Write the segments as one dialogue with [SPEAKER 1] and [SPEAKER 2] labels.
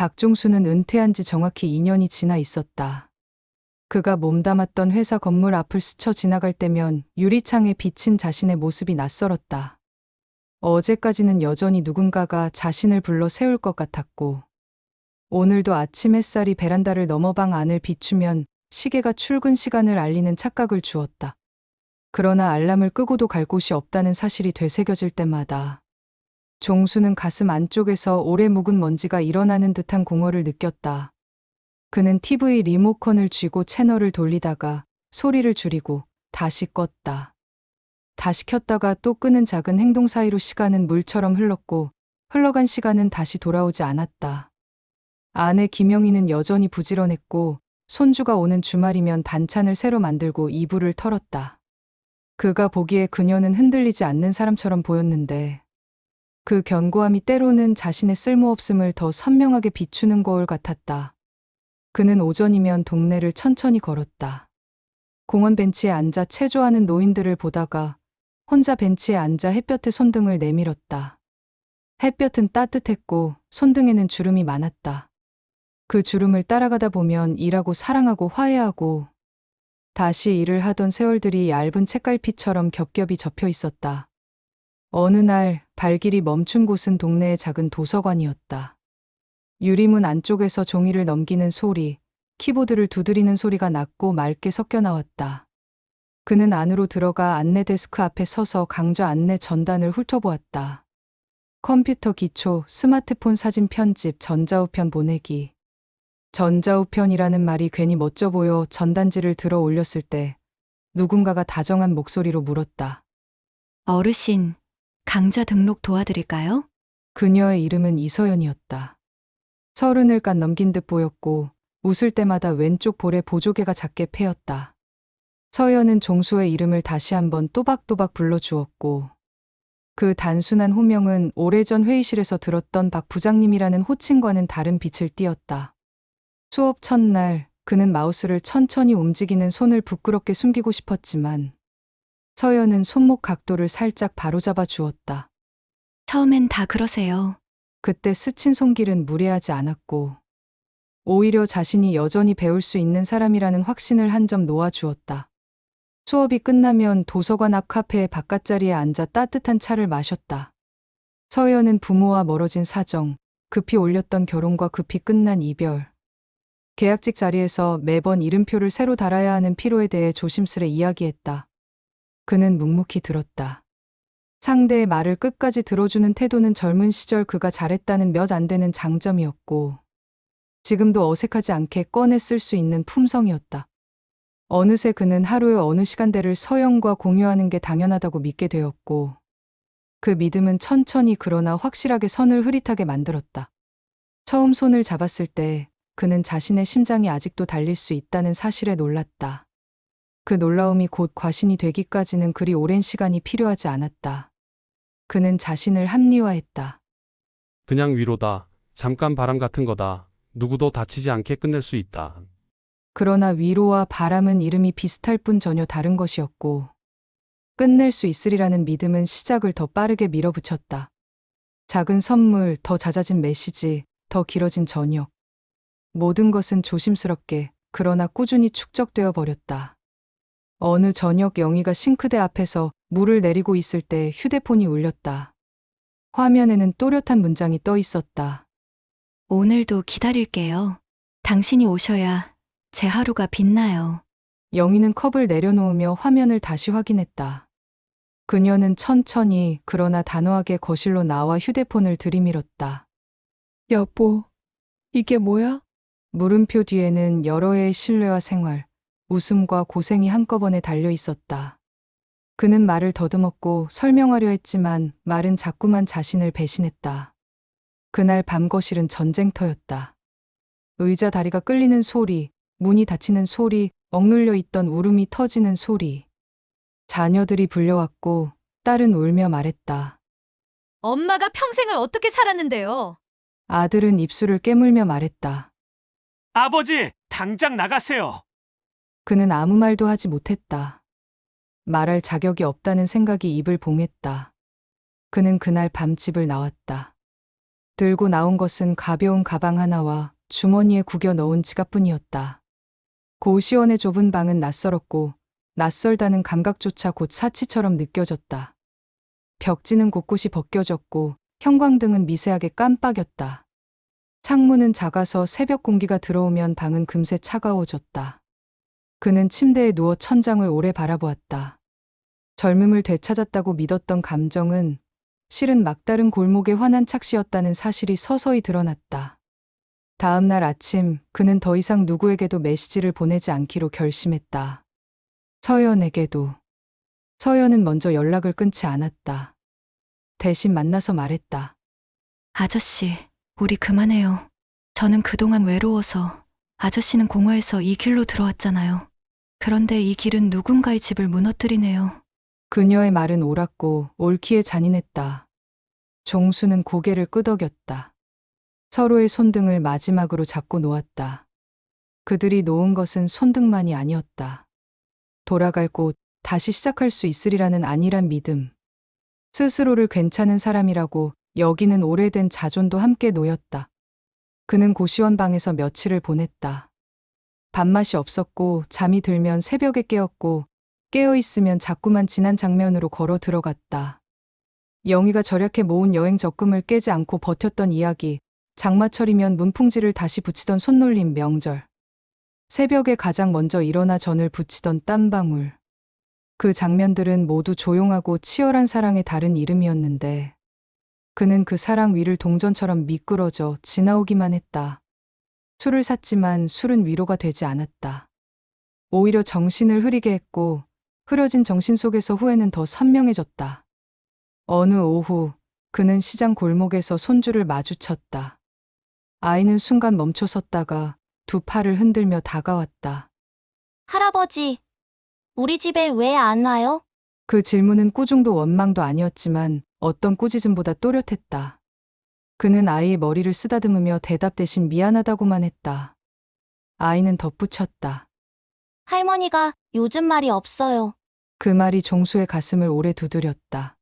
[SPEAKER 1] 박종수는 은퇴한 지 정확히 2년이 지나 있었다. 그가 몸담았던 회사 건물 앞을 스쳐 지나갈 때면 유리창에 비친 자신의 모습이 낯설었다. 어제까지는 여전히 누군가가 자신을 불러 세울 것 같았고, 오늘도 아침 햇살이 베란다를 넘어 방 안을 비추면 시계가 출근 시간을 알리는 착각을 주었다. 그러나 알람을 끄고도 갈 곳이 없다는 사실이 되새겨질 때마다 종수는 가슴 안쪽에서 오래 묵은 먼지가 일어나는 듯한 공허를 느꼈다. 그는 TV 리모컨을 쥐고 채널을 돌리다가 소리를 줄이고 다시 껐다. 다시 켰다가 또 끄는 작은 행동 사이로 시간은 물처럼 흘렀고 흘러간 시간은 다시 돌아오지 않았다. 아내 김영희는 여전히 부지런했고 손주가 오는 주말이면 반찬을 새로 만들고 이불을 털었다. 그가 보기에 그녀는 흔들리지 않는 사람처럼 보였는데 그 견고함이 때로는 자신의 쓸모없음을 더 선명하게 비추는 거울 같았다. 그는 오전이면 동네를 천천히 걸었다. 공원 벤치에 앉아 체조하는 노인들을 보다가 혼자 벤치에 앉아 햇볕에 손등을 내밀었다. 햇볕은 따뜻했고 손등에는 주름이 많았다. 그 주름을 따라가다 보면 일하고 사랑하고 화해하고 다시 일을 하던 세월들이 얇은 책갈피처럼 겹겹이 접혀 있었다. 어느 날 발길이 멈춘 곳은 동네의 작은 도서관이었다. 유리문 안쪽에서 종이를 넘기는 소리, 키보드를 두드리는 소리가 낮고 맑게 섞여 나왔다. 그는 안으로 들어가 안내 데스크 앞에 서서 강좌 안내 전단을 훑어보았다. 컴퓨터 기초, 스마트폰 사진 편집, 전자우편 보내기. 전자우편이라는 말이 괜히 멋져 보여 전단지를 들어 올렸을 때 누군가가 다정한 목소리로 물었다.
[SPEAKER 2] 어르신, 강좌 등록 도와드릴까요?
[SPEAKER 1] 그녀의 이름은 이서연이었다. 30을 깐 넘긴 듯 보였고 웃을 때마다 왼쪽 볼에 보조개가 작게 패였다. 서연은 종수의 이름을 다시 한번 또박또박 불러주었고 그 단순한 호명은 오래전 회의실에서 들었던 박 부장님이라는 호칭과는 다른 빛을 띠었다. 수업 첫날 그는 마우스를 천천히 움직이는 손을 부끄럽게 숨기고 싶었지만 서연은 손목 각도를 살짝 바로잡아 주었다.
[SPEAKER 2] 처음엔 다 그러세요.
[SPEAKER 1] 그때 스친 손길은 무례하지 않았고 오히려 자신이 여전히 배울 수 있는 사람이라는 확신을 한 점 놓아주었다. 수업이 끝나면 도서관 앞 카페의 바깥자리에 앉아 따뜻한 차를 마셨다. 서연은 부모와 멀어진 사정, 급히 올렸던 결혼과 급히 끝난 이별, 계약직 자리에서 매번 이름표를 새로 달아야 하는 피로에 대해 조심스레 이야기했다. 그는 묵묵히 들었다. 상대의 말을 끝까지 들어주는 태도는 젊은 시절 그가 잘했다는 몇 안 되는 장점이었고 지금도 어색하지 않게 꺼내 쓸 수 있는 품성이었다. 어느새 그는 하루의 어느 시간대를 서영과 공유하는 게 당연하다고 믿게 되었고 그 믿음은 천천히 그러나 확실하게 선을 흐릿하게 만들었다. 처음 손을 잡았을 때 그는 자신의 심장이 아직도 달릴 수 있다는 사실에 놀랐다. 그 놀라움이 곧 과신이 되기까지는 그리 오랜 시간이 필요하지 않았다. 그는 자신을 합리화했다.
[SPEAKER 3] 그냥 위로다. 잠깐 바람 같은 거다. 누구도 다치지 않게 끝낼 수 있다.
[SPEAKER 1] 그러나 위로와 바람은 이름이 비슷할 뿐 전혀 다른 것이었고 끝낼 수 있으리라는 믿음은 시작을 더 빠르게 밀어붙였다. 작은 선물, 더 잦아진 메시지, 더 길어진 저녁. 모든 것은 조심스럽게 그러나 꾸준히 축적되어 버렸다. 어느 저녁 영희가 싱크대 앞에서 물을 내리고 있을 때 휴대폰이 울렸다. 화면에는 또렷한 문장이 떠 있었다.
[SPEAKER 2] 오늘도 기다릴게요. 당신이 오셔야 제 하루가 빛나요.
[SPEAKER 1] 영희는 컵을 내려놓으며 화면을 다시 확인했다. 그녀는 천천히 그러나 단호하게 거실로 나와 휴대폰을 들이밀었다.
[SPEAKER 4] 여보, 이게 뭐야?
[SPEAKER 1] 물음표 뒤에는 여러 해의 신뢰와 생활, 웃음과 고생이 한꺼번에 달려 있었다. 그는 말을 더듬었고 설명하려 했지만 말은 자꾸만 자신을 배신했다. 그날 밤 거실은 전쟁터였다. 의자 다리가 끌리는 소리, 문이 닫히는 소리, 억눌려 있던 울음이 터지는 소리. 자녀들이 불려왔고 딸은 울며 말했다.
[SPEAKER 5] 엄마가 평생을 어떻게 살았는데요?
[SPEAKER 1] 아들은 입술을 깨물며 말했다.
[SPEAKER 6] 아버지, 당장 나가세요.
[SPEAKER 1] 그는 아무 말도 하지 못했다. 말할 자격이 없다는 생각이 입을 봉했다. 그는 그날 밤 집을 나왔다. 들고 나온 것은 가벼운 가방 하나와 주머니에 구겨 넣은 지갑뿐이었다. 고시원의 좁은 방은 낯설었고 낯설다는 감각조차 곧 사치처럼 느껴졌다. 벽지는 곳곳이 벗겨졌고 형광등은 미세하게 깜빡였다. 창문은 작아서 새벽 공기가 들어오면 방은 금세 차가워졌다. 그는 침대에 누워 천장을 오래 바라보았다. 젊음을 되찾았다고 믿었던 감정은 실은 막다른 골목의 환한 착시였다는 사실이 서서히 드러났다. 다음 날 아침 그는 더 이상 누구에게도 메시지를 보내지 않기로 결심했다. 서연에게도. 서연은 먼저 연락을 끊지 않았다. 대신 만나서 말했다.
[SPEAKER 2] 아저씨, 우리 그만해요. 저는 그동안 외로워서 아저씨는 공허해서 이 길로 들어왔잖아요. 그런데 이 길은 누군가의 집을 무너뜨리네요.
[SPEAKER 1] 그녀의 말은 옳았고 옳기에 잔인했다. 종수는 고개를 끄덕였다. 서로의 손등을 마지막으로 잡고 놓았다. 그들이 놓은 것은 손등만이 아니었다. 돌아갈 곳, 다시 시작할 수 있으리라는 안일한 믿음. 스스로를 괜찮은 사람이라고 여기는 오래된 자존도 함께 놓였다. 그는 고시원 방에서 며칠을 보냈다. 밥맛이 없었고 잠이 들면 새벽에 깨었고 깨어있으면 자꾸만 지난 장면으로 걸어 들어갔다. 영희가 절약해 모은 여행 적금을 깨지 않고 버텼던 이야기, 장마철이면 문풍지를 다시 붙이던 손놀림 명절. 새벽에 가장 먼저 일어나 전을 붙이던 땀방울. 그 장면들은 모두 조용하고 치열한 사랑의 다른 이름이었는데 그는 그 사랑 위를 동전처럼 미끄러져 지나오기만 했다. 술을 샀지만 술은 위로가 되지 않았다. 오히려 정신을 흐리게 했고 흐려진 정신 속에서 후회는 더 선명해졌다. 어느 오후 그는 시장 골목에서 손주를 마주쳤다. 아이는 순간 멈춰 섰다가 두 팔을 흔들며 다가왔다.
[SPEAKER 7] 할아버지, 우리 집에 왜 안 와요?
[SPEAKER 1] 그 질문은 꾸중도 원망도 아니었지만 어떤 꾸짖음보다 또렷했다. 그는 아이의 머리를 쓰다듬으며 대답 대신 미안하다고만 했다. 아이는 덧붙였다.
[SPEAKER 7] 할머니가 요즘 말이 없어요.
[SPEAKER 1] 그 말이 종수의 가슴을 오래 두드렸다.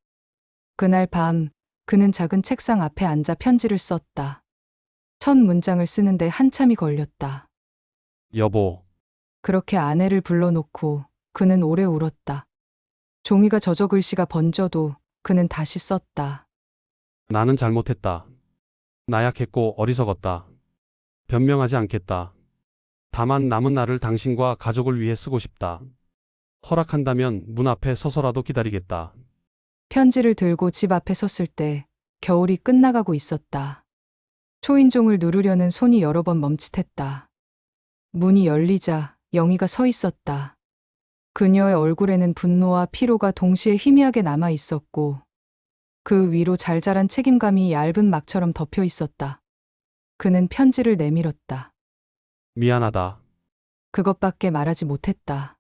[SPEAKER 1] 그날 밤 그는 작은 책상 앞에 앉아 편지를 썼다. 첫 문장을 쓰는데 한참이 걸렸다.
[SPEAKER 3] 여보,
[SPEAKER 1] 그렇게 아내를 불러놓고 그는 오래 울었다. 종이가 젖어 글씨가 번져도 그는 다시 썼다.
[SPEAKER 3] 나는 잘못했다. 나약했고 어리석었다. 변명하지 않겠다. 다만 남은 날을 당신과 가족을 위해 쓰고 싶다. 허락한다면 문 앞에 서서라도 기다리겠다.
[SPEAKER 1] 편지를 들고 집 앞에 섰을 때 겨울이 끝나가고 있었다. 초인종을 누르려는 손이 여러 번 멈칫했다. 문이 열리자 영희가 서 있었다. 그녀의 얼굴에는 분노와 피로가 동시에 희미하게 남아 있었고 그 위로 잘 자란 책임감이 얇은 막처럼 덮여 있었다. 그는 편지를 내밀었다.
[SPEAKER 3] 미안하다.
[SPEAKER 1] 그것밖에 말하지 못했다.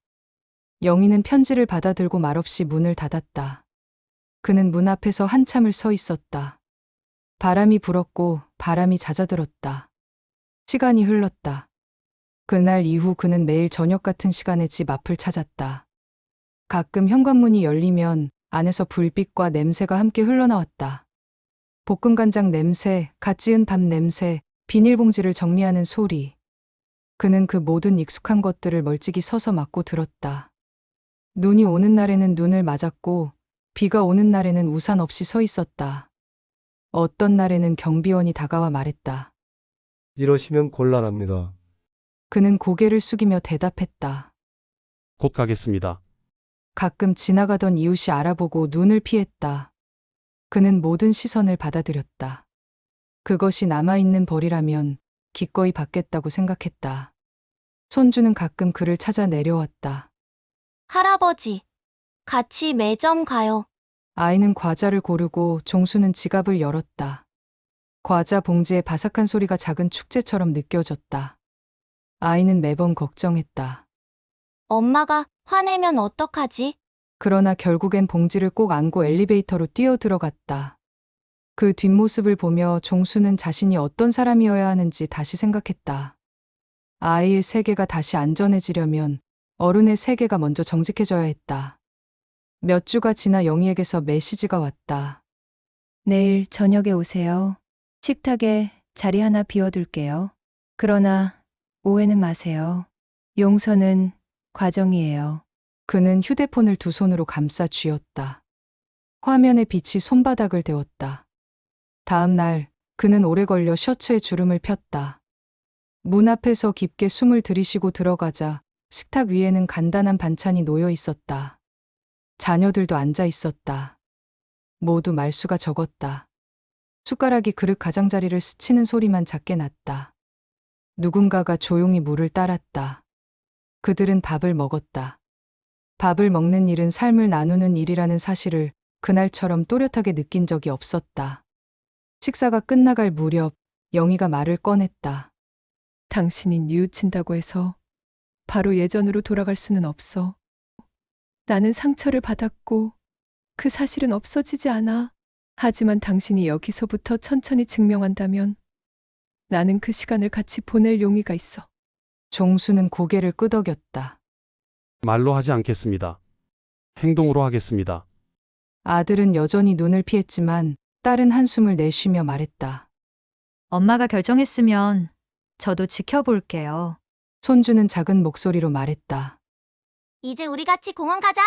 [SPEAKER 1] 영희는 편지를 받아들고 말없이 문을 닫았다. 그는 문 앞에서 한참을 서 있었다. 바람이 불었고 바람이 잦아들었다. 시간이 흘렀다. 그날 이후 그는 매일 저녁 같은 시간에 집 앞을 찾았다. 가끔 현관문이 열리면 안에서 불빛과 냄새가 함께 흘러나왔다. 볶음간장 냄새, 갓 지은 밥 냄새, 비닐봉지를 정리하는 소리. 그는 그 모든 익숙한 것들을 멀찍이 서서 맡고 들었다. 눈이 오는 날에는 눈을 맞았고 비가 오는 날에는 우산 없이 서 있었다. 어떤 날에는 경비원이 다가와 말했다.
[SPEAKER 8] 이러시면 곤란합니다.
[SPEAKER 1] 그는 고개를 숙이며 대답했다.
[SPEAKER 3] 곧 가겠습니다.
[SPEAKER 1] 가끔 지나가던 이웃이 알아보고 눈을 피했다. 그는 모든 시선을 받아들였다. 그것이 남아있는 벌이라면 기꺼이 받겠다고 생각했다. 손주는 가끔 그를 찾아 내려왔다.
[SPEAKER 7] 할아버지, 같이 매점 가요.
[SPEAKER 1] 아이는 과자를 고르고 종수는 지갑을 열었다. 과자 봉지의 바삭한 소리가 작은 축제처럼 느껴졌다. 아이는 매번 걱정했다.
[SPEAKER 7] 엄마가 화내면 어떡하지?
[SPEAKER 1] 그러나 결국엔 봉지를 꼭 안고 엘리베이터로 뛰어 들어갔다. 그 뒷모습을 보며 종수는 자신이 어떤 사람이어야 하는지 다시 생각했다. 아이의 세계가 다시 안전해지려면 어른의 세계가 먼저 정직해져야 했다. 몇 주가 지나 영희에게서 메시지가 왔다.
[SPEAKER 4] 내일 저녁에 오세요.
[SPEAKER 9] 식탁에 자리 하나 비워둘게요. 그러나 오해는 마세요. 용서는 과정이에요.
[SPEAKER 1] 그는 휴대폰을 두 손으로 감싸 쥐었다. 화면에 빛이 손바닥을 데웠다. 다음 날 그는 오래 걸려 셔츠에 주름을 폈다. 문 앞에서 깊게 숨을 들이쉬고 들어가자 식탁 위에는 간단한 반찬이 놓여 있었다. 자녀들도 앉아 있었다. 모두 말수가 적었다. 숟가락이 그릇 가장자리를 스치는 소리만 작게 났다. 누군가가 조용히 물을 따랐다. 그들은 밥을 먹었다. 밥을 먹는 일은 삶을 나누는 일이라는 사실을 그날처럼 또렷하게 느낀 적이 없었다. 식사가 끝나갈 무렵 영희가 말을 꺼냈다.
[SPEAKER 4] 당신이 뉘우친다고 해서 바로 예전으로 돌아갈 수는 없어. 나는 상처를 받았고 그 사실은 없어지지 않아. 하지만 당신이 여기서부터 천천히 증명한다면 나는 그 시간을 같이 보낼 용의가 있어.
[SPEAKER 1] 종수는 고개를 끄덕였다.
[SPEAKER 3] 말로 하지 않겠습니다. 행동으로 하겠습니다.
[SPEAKER 1] 아들은 여전히 눈을 피했지만 딸은 한숨을 내쉬며 말했다.
[SPEAKER 5] 엄마가 결정했으면 저도 지켜볼게요.
[SPEAKER 1] 손주는 작은 목소리로 말했다.
[SPEAKER 7] 이제 우리 같이 공원 가자.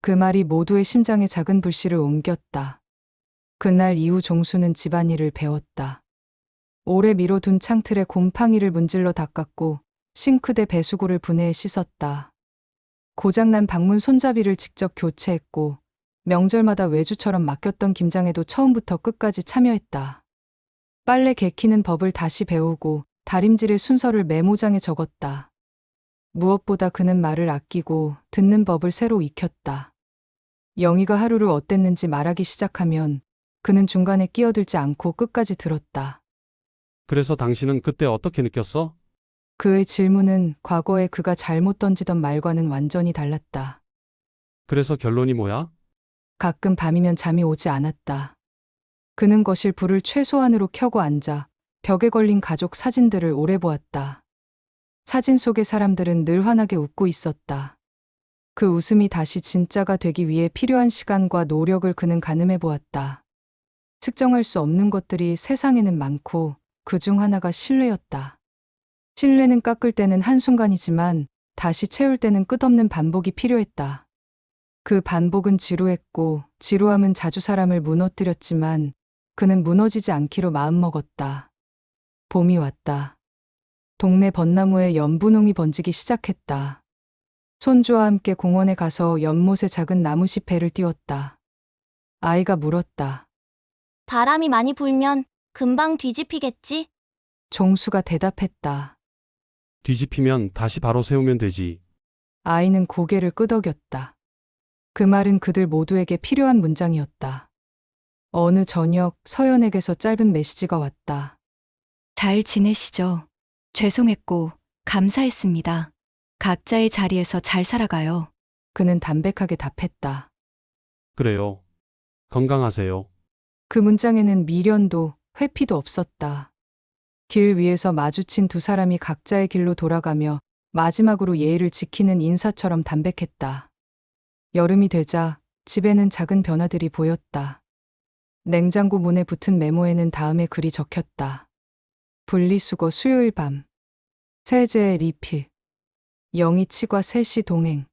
[SPEAKER 1] 그 말이 모두의 심장에 작은 불씨를 옮겼다. 그날 이후 종수는 집안일을 배웠다. 오래 미뤄둔 창틀에 곰팡이를 문질러 닦았고 싱크대 배수구를 분해해 씻었다. 고장난 방문 손잡이를 직접 교체했고 명절마다 외주처럼 맡겼던 김장에도 처음부터 끝까지 참여했다. 빨래 개키는 법을 다시 배우고 다림질의 순서를 메모장에 적었다. 무엇보다 그는 말을 아끼고 듣는 법을 새로 익혔다. 영희가 하루를 어땠는지 말하기 시작하면 그는 중간에 끼어들지 않고 끝까지 들었다.
[SPEAKER 3] 그래서 당신은 그때 어떻게 느꼈어?
[SPEAKER 1] 그의 질문은 과거에 그가 잘못 던지던 말과는 완전히 달랐다.
[SPEAKER 3] 그래서 결론이 뭐야?
[SPEAKER 1] 가끔 밤이면 잠이 오지 않았다. 그는 거실 불을 최소한으로 켜고 앉아 벽에 걸린 가족 사진들을 오래 보았다. 사진 속의 사람들은 늘 환하게 웃고 있었다. 그 웃음이 다시 진짜가 되기 위해 필요한 시간과 노력을 그는 가늠해 보았다. 측정할 수 없는 것들이 세상에는 많고 그 중 하나가 신뢰였다. 신뢰는 깎을 때는 한순간이지만 다시 채울 때는 끝없는 반복이 필요했다. 그 반복은 지루했고 지루함은 자주 사람을 무너뜨렸지만 그는 무너지지 않기로 마음먹었다. 봄이 왔다. 동네 벚나무에 연분홍이 번지기 시작했다. 손주와 함께 공원에 가서 연못에 작은 나무숲 배를 띄웠다. 아이가 물었다.
[SPEAKER 7] 바람이 많이 불면 금방 뒤집히겠지?
[SPEAKER 1] 종수가 대답했다.
[SPEAKER 3] 뒤집히면 다시 바로 세우면 되지.
[SPEAKER 1] 아이는 고개를 끄덕였다. 그 말은 그들 모두에게 필요한 문장이었다. 어느 저녁 서연에게서 짧은 메시지가 왔다.
[SPEAKER 2] 잘 지내시죠? 죄송했고 감사했습니다. 각자의 자리에서 잘 살아가요.
[SPEAKER 1] 그는 담백하게 답했다.
[SPEAKER 3] 그래요. 건강하세요.
[SPEAKER 1] 그 문장에는 미련도 회피도 없었다. 길 위에서 마주친 두 사람이 각자의 길로 돌아가며 마지막으로 예의를 지키는 인사처럼 담백했다. 여름이 되자 집에는 작은 변화들이 보였다. 냉장고 문에 붙은 메모에는 다음의 글이 적혔다. 분리수거 수요일 밤. 세제 리필. 영희 치과 3시 동행.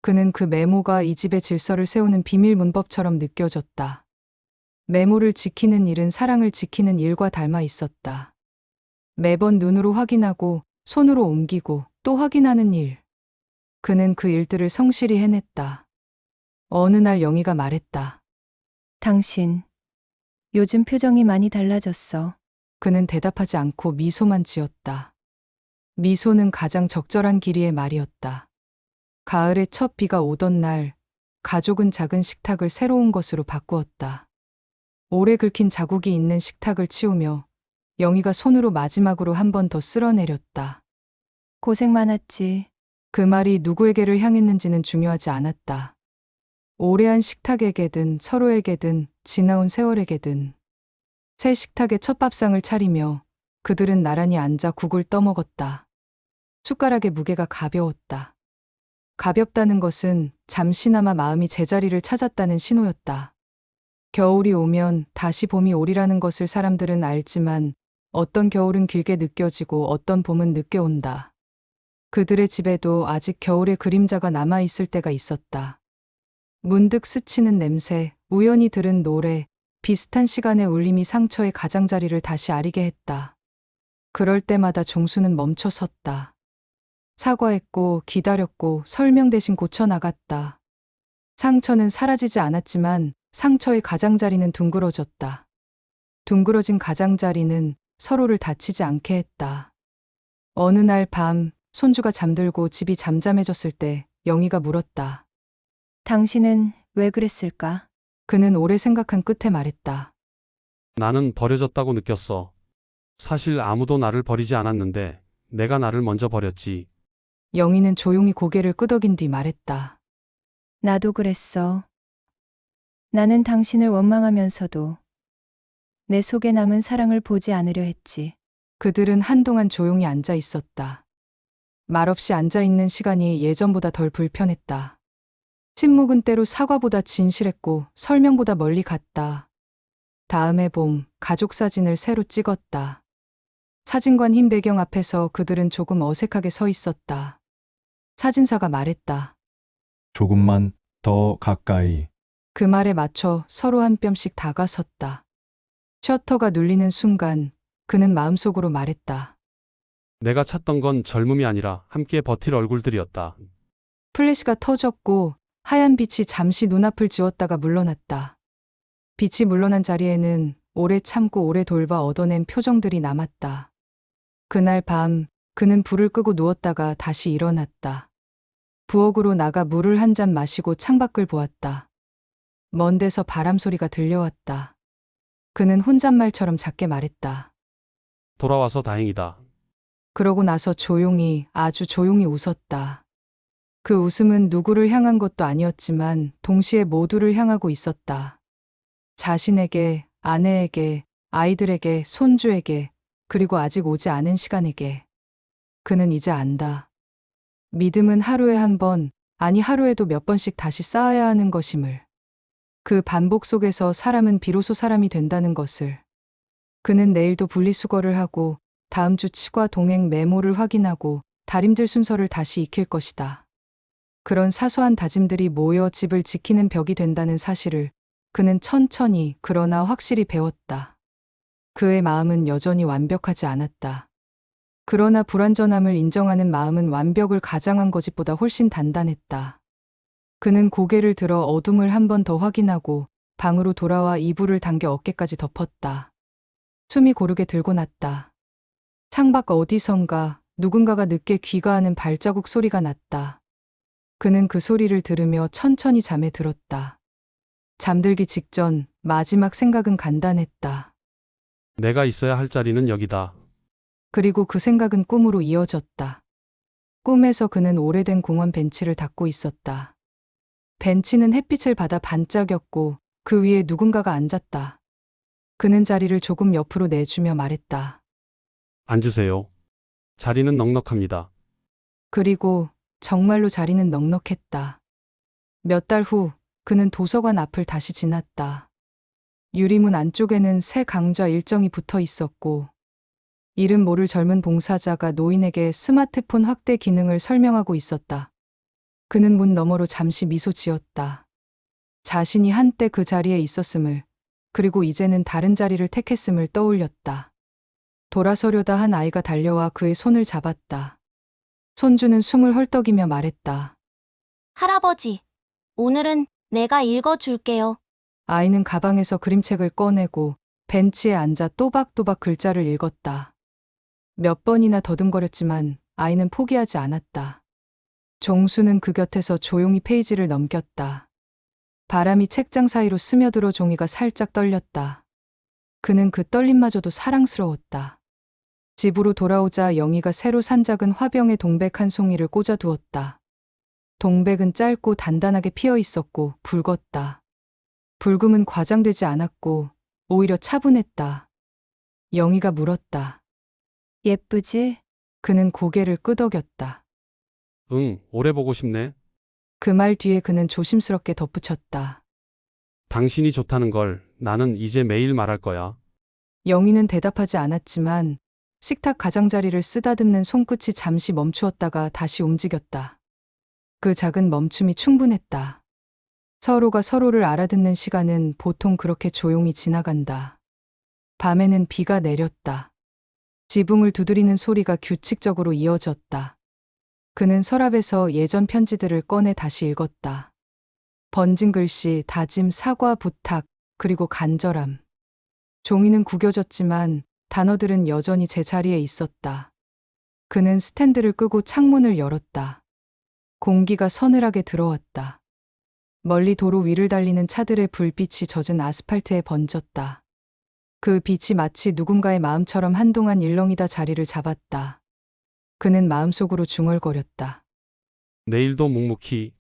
[SPEAKER 1] 그는 그 메모가 이 집의 질서를 세우는 비밀 문법처럼 느껴졌다. 메모를 지키는 일은 사랑을 지키는 일과 닮아 있었다. 매번 눈으로 확인하고 손으로 옮기고 또 확인하는 일. 그는 그 일들을 성실히 해냈다. 어느 날 영희가 말했다.
[SPEAKER 9] 당신, 요즘 표정이 많이 달라졌어.
[SPEAKER 1] 그는 대답하지 않고 미소만 지었다. 미소는 가장 적절한 길이의 말이었다. 가을에 첫 비가 오던 날, 가족은 작은 식탁을 새로운 것으로 바꾸었다. 오래 긁힌 자국이 있는 식탁을 치우며 영희가 손으로 마지막으로 한 번 더 쓸어내렸다.
[SPEAKER 9] 고생 많았지.
[SPEAKER 1] 그 말이 누구에게를 향했는지는 중요하지 않았다. 오래한 식탁에게든 서로에게든 지나온 세월에게든. 새 식탁에 첫 밥상을 차리며 그들은 나란히 앉아 국을 떠먹었다. 숟가락의 무게가 가벼웠다. 가볍다는 것은 잠시나마 마음이 제자리를 찾았다는 신호였다. 겨울이 오면 다시 봄이 오리라는 것을 사람들은 알지만 어떤 겨울은 길게 느껴지고 어떤 봄은 늦게 온다. 그들의 집에도 아직 겨울의 그림자가 남아있을 때가 있었다. 문득 스치는 냄새, 우연히 들은 노래, 비슷한 시간의 울림이 상처의 가장자리를 다시 아리게 했다. 그럴 때마다 종수는 멈춰 섰다. 사과했고 기다렸고 설명 대신 고쳐나갔다. 상처는 사라지지 않았지만 상처의 가장자리는 둥그러졌다. 둥그러진 가장자리는 서로를 다치지 않게 했다. 어느 날 밤 손주가 잠들고 집이 잠잠해졌을 때 영희가 물었다.
[SPEAKER 9] 당신은 왜 그랬을까?
[SPEAKER 1] 그는 오래 생각한 끝에 말했다.
[SPEAKER 3] 나는 버려졌다고 느꼈어. 사실 아무도 나를 버리지 않았는데 내가 나를 먼저 버렸지.
[SPEAKER 1] 영희는 조용히 고개를 끄덕인 뒤 말했다.
[SPEAKER 9] 나도 그랬어. 나는 당신을 원망하면서도 내 속에 남은 사랑을 보지 않으려 했지.
[SPEAKER 1] 그들은 한동안 조용히 앉아 있었다. 말없이 앉아 있는 시간이 예전보다 덜 불편했다. 침묵은 때로 사과보다 진실했고 설명보다 멀리 갔다. 다음해 봄, 가족 사진을 새로 찍었다. 사진관 흰 배경 앞에서 그들은 조금 어색하게 서 있었다. 사진사가 말했다.
[SPEAKER 10] 조금만 더 가까이.
[SPEAKER 1] 그 말에 맞춰 서로 한 뼘씩 다가섰다. 셔터가 눌리는 순간 그는 마음속으로 말했다.
[SPEAKER 3] 내가 찾던 건 젊음이 아니라 함께 버틸 얼굴들이었다.
[SPEAKER 1] 플래시가 터졌고 하얀 빛이 잠시 눈앞을 지웠다가 물러났다. 빛이 물러난 자리에는 오래 참고 오래 돌봐 얻어낸 표정들이 남았다. 그날 밤 그는 불을 끄고 누웠다가 다시 일어났다. 부엌으로 나가 물을 한 잔 마시고 창밖을 보았다. 먼 데서 바람 소리가 들려왔다. 그는 혼잣말처럼 작게 말했다.
[SPEAKER 3] 돌아와서 다행이다.
[SPEAKER 1] 그러고 나서 조용히, 아주 조용히 웃었다. 그 웃음은 누구를 향한 것도 아니었지만 동시에 모두를 향하고 있었다. 자신에게, 아내에게, 아이들에게, 손주에게, 그리고 아직 오지 않은 시간에게. 그는 이제 안다. 믿음은 하루에 한 번, 아니 하루에도 몇 번씩 다시 쌓아야 하는 것임을. 그 반복 속에서 사람은 비로소 사람이 된다는 것을. 그는 내일도 분리수거를 하고 다음 주 치과 동행 메모를 확인하고 다림질 순서를 다시 익힐 것이다. 그런 사소한 다짐들이 모여 집을 지키는 벽이 된다는 사실을 그는 천천히 그러나 확실히 배웠다. 그의 마음은 여전히 완벽하지 않았다. 그러나 불완전함을 인정하는 마음은 완벽을 가장한 거짓보다 훨씬 단단했다. 그는 고개를 들어 어둠을 한 번 더 확인하고 방으로 돌아와 이불을 당겨 어깨까지 덮었다. 숨이 고르게 들고 났다. 창밖 어디선가 누군가가 늦게 귀가하는 발자국 소리가 났다. 그는 그 소리를 들으며 천천히 잠에 들었다. 잠들기 직전 마지막 생각은 간단했다.
[SPEAKER 3] 내가 있어야 할 자리는 여기다.
[SPEAKER 1] 그리고 그 생각은 꿈으로 이어졌다. 꿈에서 그는 오래된 공원 벤치를 닦고 있었다. 벤치는 햇빛을 받아 반짝였고 그 위에 누군가가 앉았다. 그는 자리를 조금 옆으로 내주며 말했다.
[SPEAKER 3] 앉으세요. 자리는 넉넉합니다.
[SPEAKER 1] 그리고 정말로 자리는 넉넉했다. 몇 달 후 그는 도서관 앞을 다시 지났다. 유리문 안쪽에는 새 강좌 일정이 붙어 있었고 이름 모를 젊은 봉사자가 노인에게 스마트폰 확대 기능을 설명하고 있었다. 그는 문 너머로 잠시 미소 지었다. 자신이 한때 그 자리에 있었음을, 그리고 이제는 다른 자리를 택했음을 떠올렸다. 돌아서려다 한 아이가 달려와 그의 손을 잡았다. 손주는 숨을 헐떡이며 말했다.
[SPEAKER 7] 할아버지, 오늘은 내가 읽어줄게요.
[SPEAKER 1] 아이는 가방에서 그림책을 꺼내고 벤치에 앉아 또박또박 글자를 읽었다. 몇 번이나 더듬거렸지만 아이는 포기하지 않았다. 종수는 그 곁에서 조용히 페이지를 넘겼다. 바람이 책장 사이로 스며들어 종이가 살짝 떨렸다. 그는 그 떨림마저도 사랑스러웠다. 집으로 돌아오자 영희가 새로 산 작은 화병에 동백 한 송이를 꽂아두었다. 동백은 짧고 단단하게 피어 있었고 붉었다. 붉음은 과장되지 않았고 오히려 차분했다. 영희가 물었다.
[SPEAKER 9] 예쁘지?
[SPEAKER 1] 그는 고개를 끄덕였다.
[SPEAKER 3] 응, 오래 보고 싶네.
[SPEAKER 1] 그 말 뒤에 그는 조심스럽게 덧붙였다.
[SPEAKER 3] 당신이 좋다는 걸 나는 이제 매일 말할 거야.
[SPEAKER 1] 영희는 대답하지 않았지만 식탁 가장자리를 쓰다듬는 손끝이 잠시 멈추었다가 다시 움직였다. 그 작은 멈춤이 충분했다. 서로가 서로를 알아듣는 시간은 보통 그렇게 조용히 지나간다. 밤에는 비가 내렸다. 지붕을 두드리는 소리가 규칙적으로 이어졌다. 그는 서랍에서 예전 편지들을 꺼내 다시 읽었다. 번진 글씨, 다짐, 사과, 부탁, 그리고 간절함. 종이는 구겨졌지만 단어들은 여전히 제자리에 있었다. 그는 스탠드를 끄고 창문을 열었다. 공기가 서늘하게 들어왔다. 멀리 도로 위를 달리는 차들의 불빛이 젖은 아스팔트에 번졌다. 그 빛이 마치 누군가의 마음처럼 한동안 일렁이다 자리를 잡았다. 그는 마음속으로 중얼거렸다.
[SPEAKER 3] 내일도 묵묵히.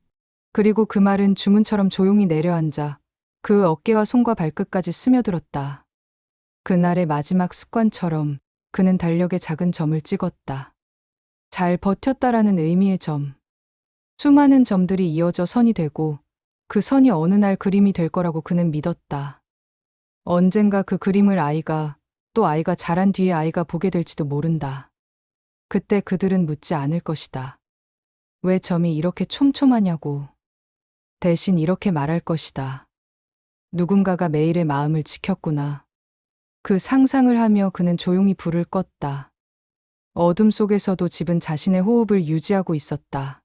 [SPEAKER 1] 그리고 그 말은 주문처럼 조용히 내려앉아 그 어깨와 손과 발끝까지 스며들었다. 그날의 마지막 습관처럼 그는 달력에 작은 점을 찍었다. 잘 버텼다라는 의미의 점. 수많은 점들이 이어져 선이 되고 그 선이 어느 날 그림이 될 거라고 그는 믿었다. 언젠가 그 그림을 아이가, 또 아이가 자란 뒤에 아이가 보게 될지도 모른다. 그때 그들은 묻지 않을 것이다. 왜 점이 이렇게 촘촘하냐고. 대신 이렇게 말할 것이다. 누군가가 매일의 마음을 지켰구나. 그 상상을 하며 그는 조용히 불을 껐다. 어둠 속에서도 집은 자신의 호흡을 유지하고 있었다.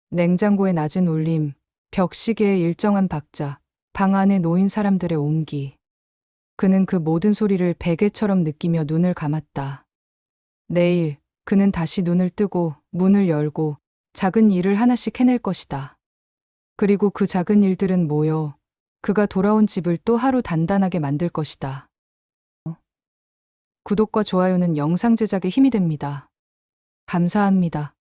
[SPEAKER 1] 냉장고의 낮은 울림, 벽시계의 일정한 박자, 방 안에 놓인 사람들의 온기. 그는 그 모든 소리를 베개처럼 느끼며 눈을 감았다. 내일 그는 다시 눈을 뜨고 문을 열고 작은 일을 하나씩 해낼 것이다. 그리고 그 작은 일들은 모여 그가 돌아온 집을 또 하루 단단하게 만들 것이다. 구독과 좋아요는 영상 제작에 힘이 됩니다. 감사합니다.